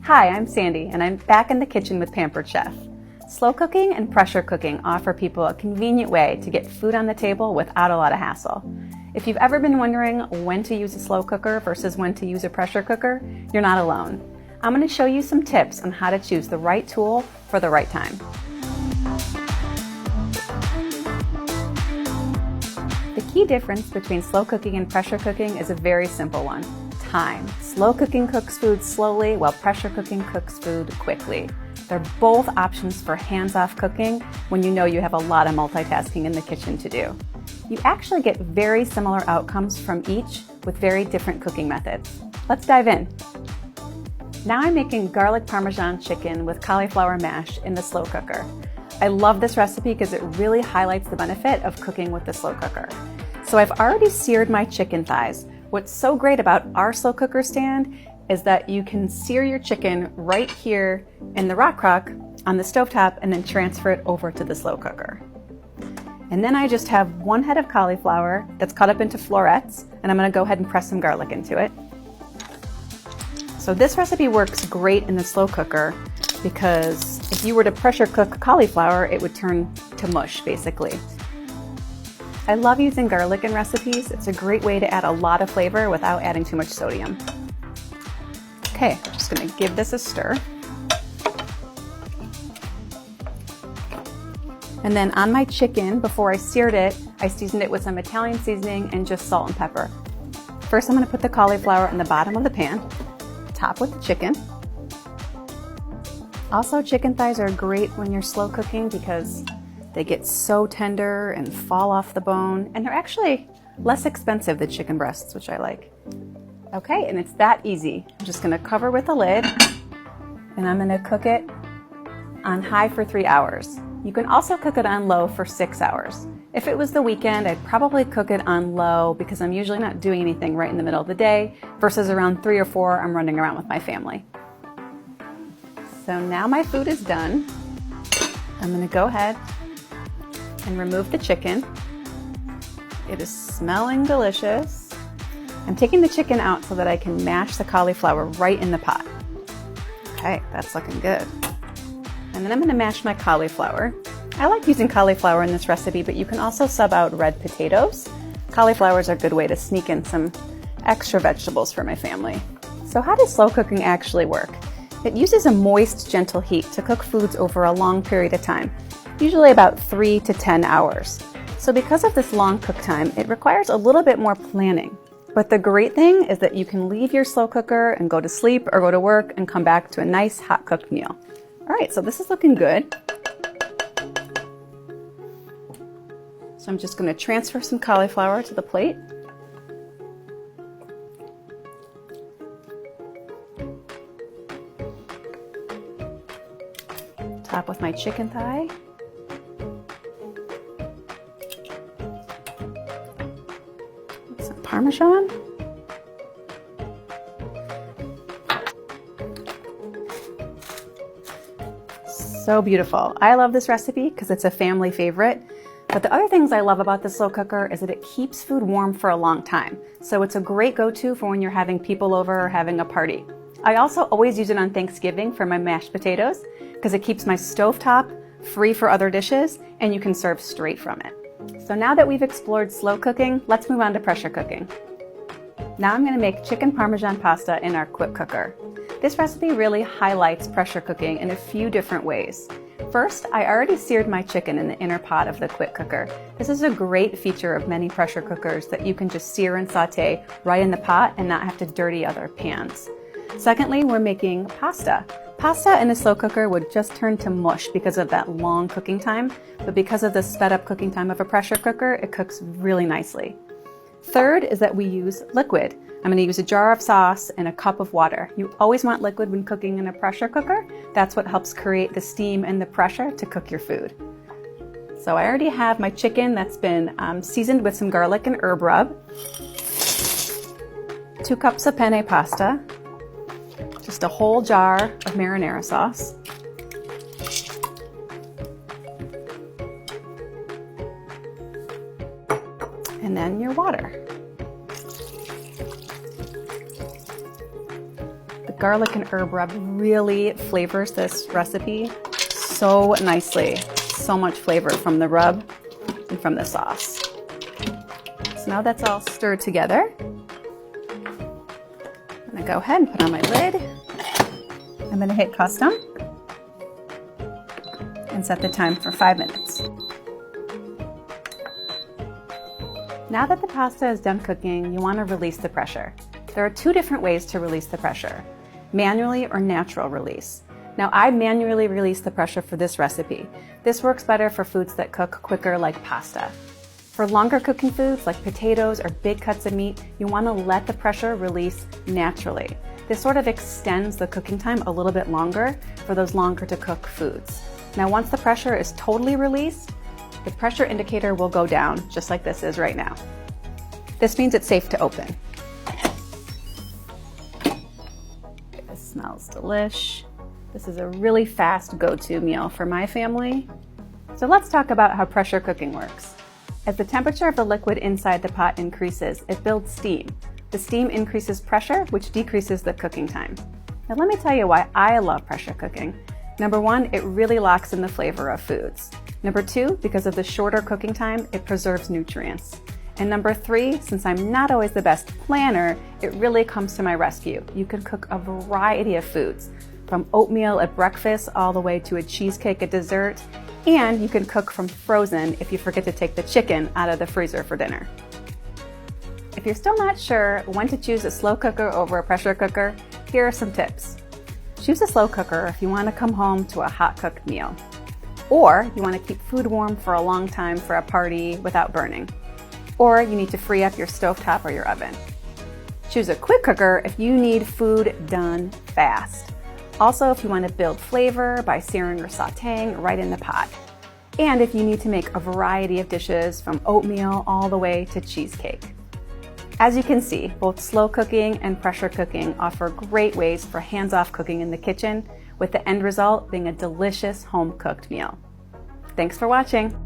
Hi, I'm Sandy, and I'm back in the kitchen with Pampered Chef. Slow cooking and pressure cooking offer people a convenient way to get food on the table without a lot of hassle. If you've ever been wondering when to use a slow cooker versus when to use a pressure cooker, you're not alone. I'm going to show you some tips on how to choose the right tool for the right time. The key difference between slow cooking and pressure cooking is a very simple one: time. Slow cooking cooks food slowly, while pressure cooking cooks food quickly. They're both options for hands-off cooking when you know you have a lot of multitasking in the kitchen to do. You actually get very similar outcomes from each with very different cooking methods. Let's dive in. Now I'm making garlic Parmesan chicken with cauliflower mash in the slow cooker. I love this recipe because it really highlights the benefit of cooking with the slow cooker. So I've already seared my chicken thighs. What's so great about our slow cooker stand is that you can sear your chicken right here in the rock crock on the stovetop and then transfer it over to the slow cooker. And then I just have one head of cauliflower that's cut up into florets, and I'm going to go ahead and press some garlic into it. So this recipe works great in the slow cooker because if you were to pressure cook cauliflower, it would turn to mush basically. I love using garlic in recipes. It's a great way to add a lot of flavor without adding too much sodium. Okay, I'm just going to give this a stir. And then on my chicken, before I seared it, I seasoned it with some Italian seasoning and just salt and pepper. First, I'm going to put the cauliflower in the bottom of the pan, top with the chicken. Also, chicken thighs are great when you're slow cooking because they get so tender and fall off the bone, and they're actually less expensive than chicken breasts, which I like. Okay, and it's that easy. I'm just gonna cover with a lid, and I'm gonna cook it on high for 3 hours. You can also cook it on low for 6 hours. If it was the weekend, I'd probably cook it on low because I'm usually not doing anything right in the middle of the day, versus around 3 or 4, I'm running around with my family. So now my food is done. I'm gonna go ahead and remove the chicken. It is smelling delicious. I'm taking the chicken out so that I can mash the cauliflower right in the pot. Okay, that's looking good. And then I'm going to mash my cauliflower. I like using cauliflower in this recipe, but you can also sub out red potatoes. Cauliflower is a good way to sneak in some extra vegetables for my family. So how does slow cooking actually work? It uses a moist, gentle heat to cook foods over a long period of time, usually about 3 to 10 hours. So because of this long cook time, it requires a little bit more planning. But the great thing is that you can leave your slow cooker and go to sleep or go to work and come back to a nice hot cooked meal. All right, so this is looking good. So I'm just going to transfer some cauliflower to the plate. Top with my chicken thigh. Some Parmesan. So beautiful. I love this recipe because it's a family favorite. But the other things I love about the slow cooker is that it keeps food warm for a long time. So it's a great go-to for when you're having people over or having a party. I also always use it on Thanksgiving for my mashed potatoes because it keeps my stovetop free for other dishes and you can serve straight from it. So now that we've explored slow cooking, let's move on to pressure cooking. Now I'm going to make chicken Parmesan pasta in our quick cooker. This recipe really highlights pressure cooking in a few different ways. First, I already seared my chicken in the inner pot of the quick cooker. This is a great feature of many pressure cookers that you can just sear and saute right in the pot and not have to dirty other pans. Secondly, we're making pasta. Pasta in a slow cooker would just turn to mush because of that long cooking time, but because of the sped up cooking time of a pressure cooker, it cooks really nicely. Third is that we use liquid. I'm going to use a jar of sauce and a cup of water. You always want liquid when cooking in a pressure cooker. That's what helps create the steam and the pressure to cook your food. So I already have my chicken that's been seasoned with some garlic and herb rub. 2 cups of penne pasta. Just a whole jar of marinara sauce. And then your water. garlic and herb rub really flavors this recipe so nicely. So much flavor from the rub and from the sauce. So now that's all stirred together. I'm gonna go ahead and put on my lid. I'm gonna hit custom and set the time for 5 minutes. Now that the pasta is done cooking, you want to release the pressure. There are 2 different ways to release the pressure, manually or natural release. Now I manually release the pressure for this recipe. This works better for foods that cook quicker like pasta. For longer cooking foods like potatoes or big cuts of meat, you want to let the pressure release naturally. This sort of extends the cooking time a little bit longer for those longer to cook foods. Now once the pressure is totally released, the pressure indicator will go down just like this is right now. This means it's safe to open. This smells delish. This is a really fast go-to meal for my family. So let's talk about how pressure cooking works. As the temperature of the liquid inside the pot increases, it builds steam. The steam increases pressure, which decreases the cooking time. Now let me tell you why I love pressure cooking. Number 1, it really locks in the flavor of foods. Number 2, because of the shorter cooking time, it preserves nutrients. And number 3, since I'm not always the best planner, it really comes to my rescue. You can cook a variety of foods, from oatmeal at breakfast all the way to a cheesecake at dessert, and you can cook from frozen if you forget to take the chicken out of the freezer for dinner. If you're still not sure when to choose a slow cooker over a pressure cooker, here are some tips. Choose a slow cooker if you want to come home to a hot cooked meal, or you want to keep food warm for a long time for a party without burning, or you need to free up your stovetop or your oven. Choose a quick cooker if you need food done fast. Also, if you want to build flavor by searing or sauteing right in the pot. And if you need to make a variety of dishes from oatmeal all the way to cheesecake. As you can see, both slow cooking and pressure cooking offer great ways for hands-off cooking in the kitchen, with the end result being a delicious home-cooked meal. Thanks for watching.